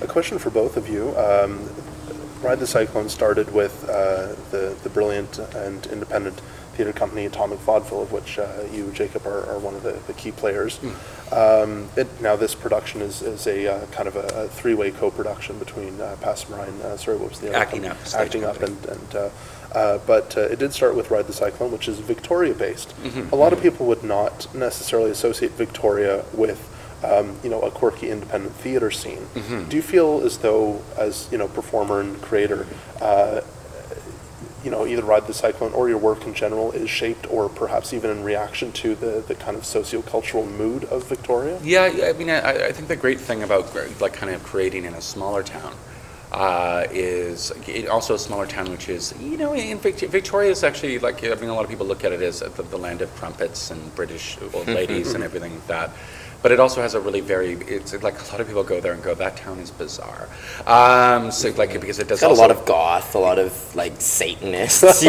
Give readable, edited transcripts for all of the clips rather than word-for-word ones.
A question for both of you. Ride the Cyclone started with the brilliant and independent theatre company Atomic Vaudeville, of which you, Jacob, are one of the key players. Now this production is a kind of a three-way co-production between Passamarain, what was the other Acting one? Up. Acting Up, but it did start with Ride the Cyclone, which is Victoria-based. A lot of people would not necessarily associate Victoria with a quirky independent theater scene. Do you feel as though, as performer and creator, either Ride the Cyclone or your work in general is shaped, or perhaps even in reaction to the kind of socio-cultural mood of Victoria? Yeah, I mean, I think the great thing about like kind of creating in a smaller town is also a smaller town, which is, in Victoria is actually like, a lot of people look at it as the land of crumpets and British old ladies and everything like that. But it also has a really it's like a lot of people go there and go, that town is bizarre. Because it does. It's got a lot of goth, a lot of like Satanists, it's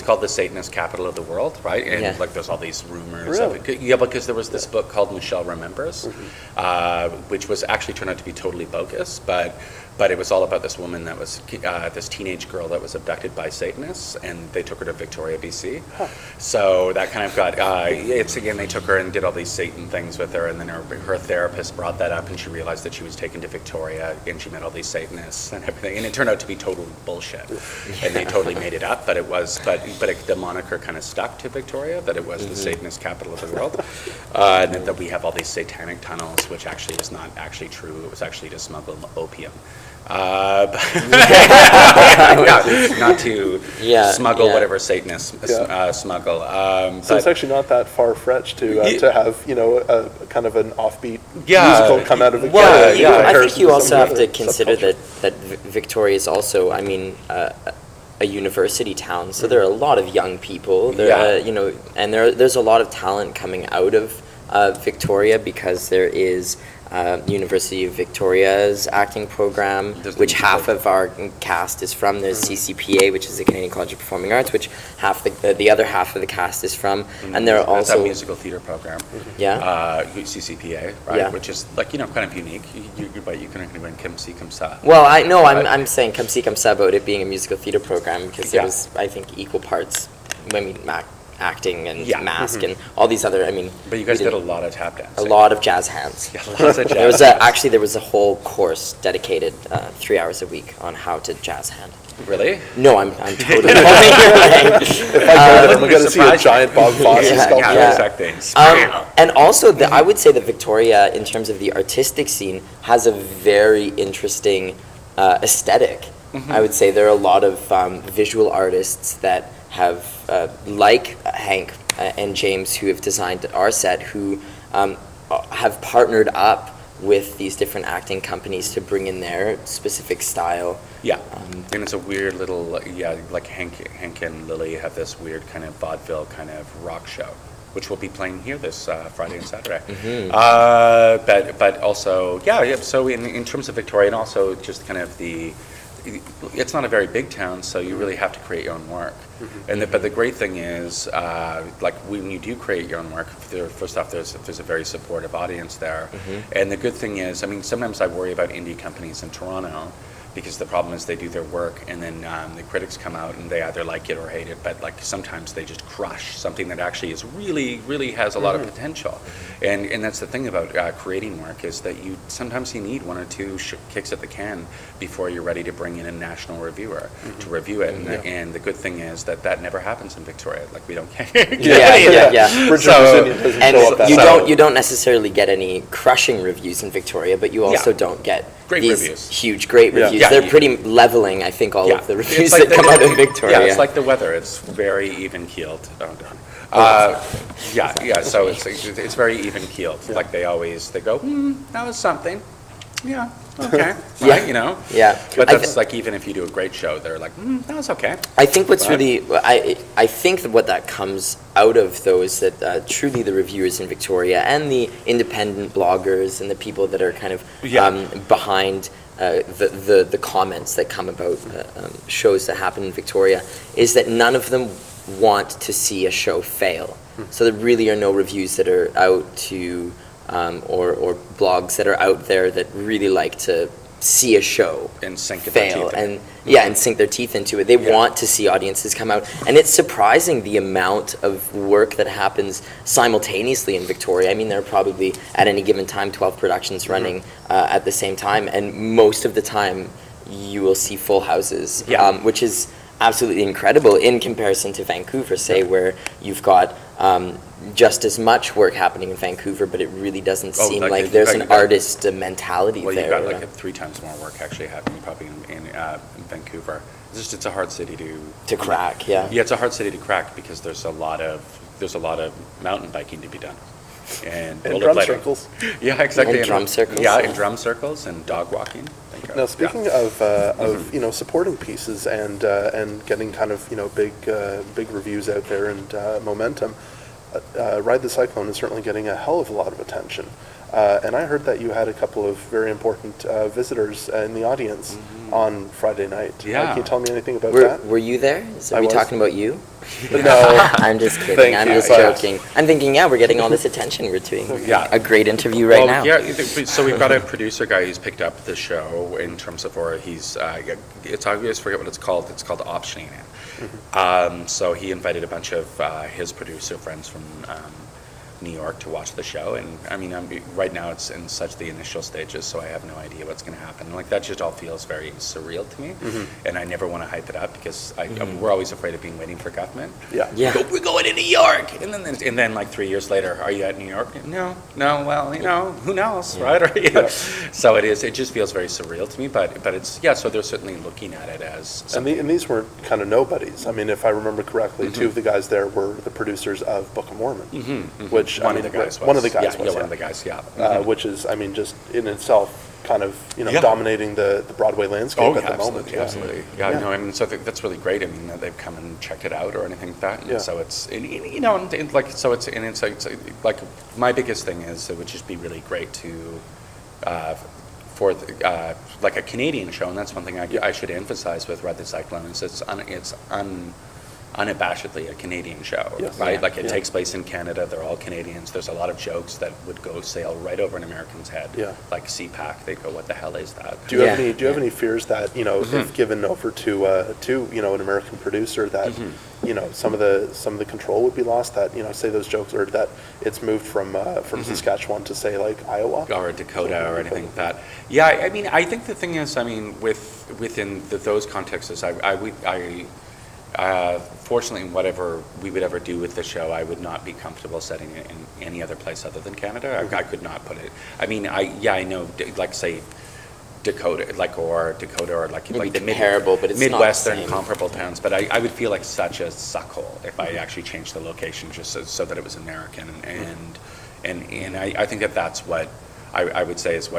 called the Satanist capital of the world, right? And there's all these rumors. Really? Because there was this book called Michelle Remembers, which was actually turned out to be totally bogus, but it was all about this woman that was this teenage girl that was abducted by Satanists, and they took her to Victoria, BC. So that kind of got they took her and did all these Satan things with her, and then her therapist brought that up, and she realized that she was taken to Victoria, and she met all these Satanists and everything, and it turned out to be total bullshit, and they totally made it up. But the moniker kind of stuck to Victoria, that it was the Satanist capital of the world, and that we have all these satanic tunnels, which actually was not actually true. It was actually to smuggle opium. Not to smuggle whatever Satanists smuggle. So it's actually not that far-fetched to have a kind of an offbeat musical come out of Victoria. Well, I think you also have to consider that Victoria is also, a university town, so there are a lot of young people. And there's a lot of talent coming out of Victoria, because there is University of Victoria's acting program, which half of our cast is from. There's CCPA, which is the Canadian College of Performing Arts, which the other half of the cast is from. And there are also... That's a musical theatre program. CCPA, right? Yeah. Which is kind of unique. You can recommend Come See, Come Sa. Well, I'm saying Come See, Come Sa about it being a musical theatre program, because there was, I think, equal parts acting and mask and all these other, But you guys did a lot of tap dance. A lot of jazz hands. Yeah, lots of jazz. There was a whole course dedicated 3 hours a week on how to jazz hand. Really? No, I'm totally If I go, I'm going to see a giant Bob Fosse sculpture. And also, I would say that Victoria, in terms of the artistic scene, has a very interesting aesthetic. I would say there are a lot of visual artists that have, like Hank and James, who have designed our set, who have partnered up with these different acting companies to bring in their specific style. And it's a weird little, like Hank and Lily have this weird kind of vaudeville kind of rock show, which will be playing here this Friday and Saturday. But also, so in terms of Victoria, and also just kind of it's not a very big town, so you really have to create your own work. But the great thing is, when you do create your own work, first off, there's a very supportive audience there. And the good thing is, sometimes I worry about indie companies in Toronto, because the problem is they do their work, and then the critics come out and they either like it or hate it, but sometimes they just crush something that actually is really has a lot of potential. And that's the thing about creating work, is that sometimes you need one or two kicks at the can before you're ready to bring in a national reviewer to review it. And the good thing is that never happens in Victoria. We don't care. You don't necessarily get any crushing reviews in Victoria, but you also don't get great reviews. Huge, great reviews. They're pretty leveling, I think, all of the reviews that come out of Victoria. Yeah, it's like the weather. It's very even-keeled. So it's very even-keeled. They go, that was something. Yeah, okay. But that's even if you do a great show, they're like, that was okay. I think what's I think that what that comes out of, though, is that truly the reviewers in Victoria and the independent bloggers and the people that are kind of behind the comments that come about shows that happen in Victoria, is that none of them want to see a show fail. So there really are no reviews that are out to or blogs that are out there that really like to see a show And sink their fail teeth in and and sink their teeth into it. They want to see audiences come out, and it's surprising the amount of work that happens simultaneously in Victoria. I mean, there are probably at any given time 12 productions running at the same time, and most of the time you will see full houses, which is absolutely incredible in comparison to Vancouver, say, where you've got just as much work happening in Vancouver, but it really doesn't seem like there's an artist mentality there. Well, you've got like 3 times more work actually happening probably in Vancouver. It's a hard city to crack. Yeah, it's a hard city to crack because there's a lot of mountain biking to be done. And drum circles. Yeah, exactly. And drum circles. Yeah, and drum circles and dog walking. Now, speaking of supporting pieces and getting kind of big reviews out there and momentum, Ride the Cyclone is certainly getting a hell of a lot of attention. And I heard that you had a couple of very important visitors in the audience on Friday night. Yeah. Can you tell me anything about that? Were you there? Are we talking about you? No. I'm just kidding. I'm just joking. I'm thinking, we're getting all this attention. We're doing a great interview right now. Yeah, so we've got a producer guy who's picked up the show in terms of, or he's, it's I always forget what it's called. It's called Optioning It. So he invited a bunch of his producer friends from New York to watch the show, and I mean, right now it's in such the initial stages, so I have no idea what's going to happen. Like, that just all feels very surreal to me, and I never want to hype it up because we're always afraid of being waiting for government. Yeah. We're going to New York, and then like 3 years later, are you at New York? No. Well, who knows, right? Or, So it is. It just feels very surreal to me, but it's So they're certainly looking at it as something. And these weren't kind of nobodies. I mean, if I remember correctly, 2 of the guys there were the producers of Book of Mormon, which one of the guys was. One of the guys was. One of the guys, which is, I mean, just in itself, kind of dominating the Broadway landscape at the moment. Absolutely. I mean, so that's really great. I mean, that they've come and checked it out or anything like that. And so it's, it's like my biggest thing is it would just be really great to, for like a Canadian show, and that's one thing I should emphasize with Ride the Cyclone is it's unabashedly a Canadian show, right? Like, it takes place in Canada. They're all Canadians. There's a lot of jokes that would go sail right over an American's head. Like CPAC, they go, "What the hell is that?" Do you have any fears that if given over to an American producer that some of the control would be lost? That say those jokes, or that it's moved from Saskatchewan to say like Iowa or Dakota or anything like that. Yeah, I mean, I think the thing is, I mean, within those contexts, fortunately, whatever we would ever do with the show, I would not be comfortable setting it in any other place other than Canada. I could not put it. I mean, I know, like, say, Dakota, or like the comparable, but it's Midwestern not comparable towns. But I would feel like such a suckhole if I actually changed the location just so that it was American. And I think that's what I would say is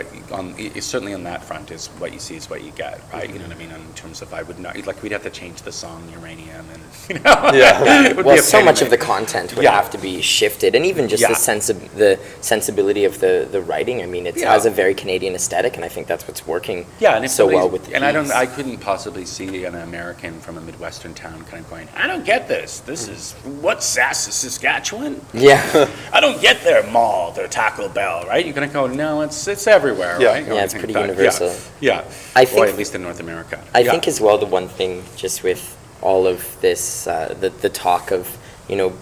certainly on that front is what you see is what you get, right? You know what I mean? In terms of, I would not, like, we'd have to change the song Uranium and, it would well, be so much of the content would have to be shifted, and even just the sensibility of the writing. I mean, it has a very Canadian aesthetic, and I think that's what's working so well with the piece. I couldn't possibly see an American from a Midwestern town kind of going, I don't get this. This is, what's Saskatchewan? Yeah. I don't get their mall, their Taco Bell, right? You're going to go, no, it's everywhere, right? Yeah, it's pretty universal. Yeah. I think, at least in North America. I think as well, the one thing just with all of this, the talk of,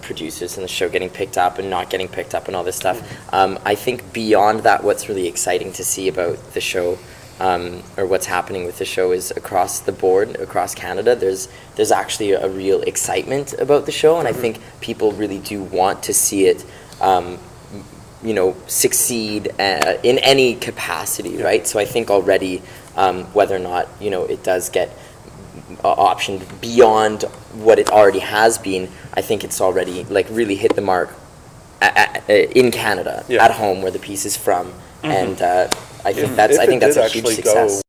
producers in the show getting picked up and not getting picked up and all this stuff, I think beyond that, what's really exciting to see about the show, or what's happening with the show, is across the board, across Canada, there's actually a real excitement about the show, and I think people really do want to see it succeed in any capacity, right? So I think already, whether or not, it does get optioned beyond what it already has been, I think it's already, like, really hit the mark in Canada, at home, where the piece is from, and I think that's a huge success.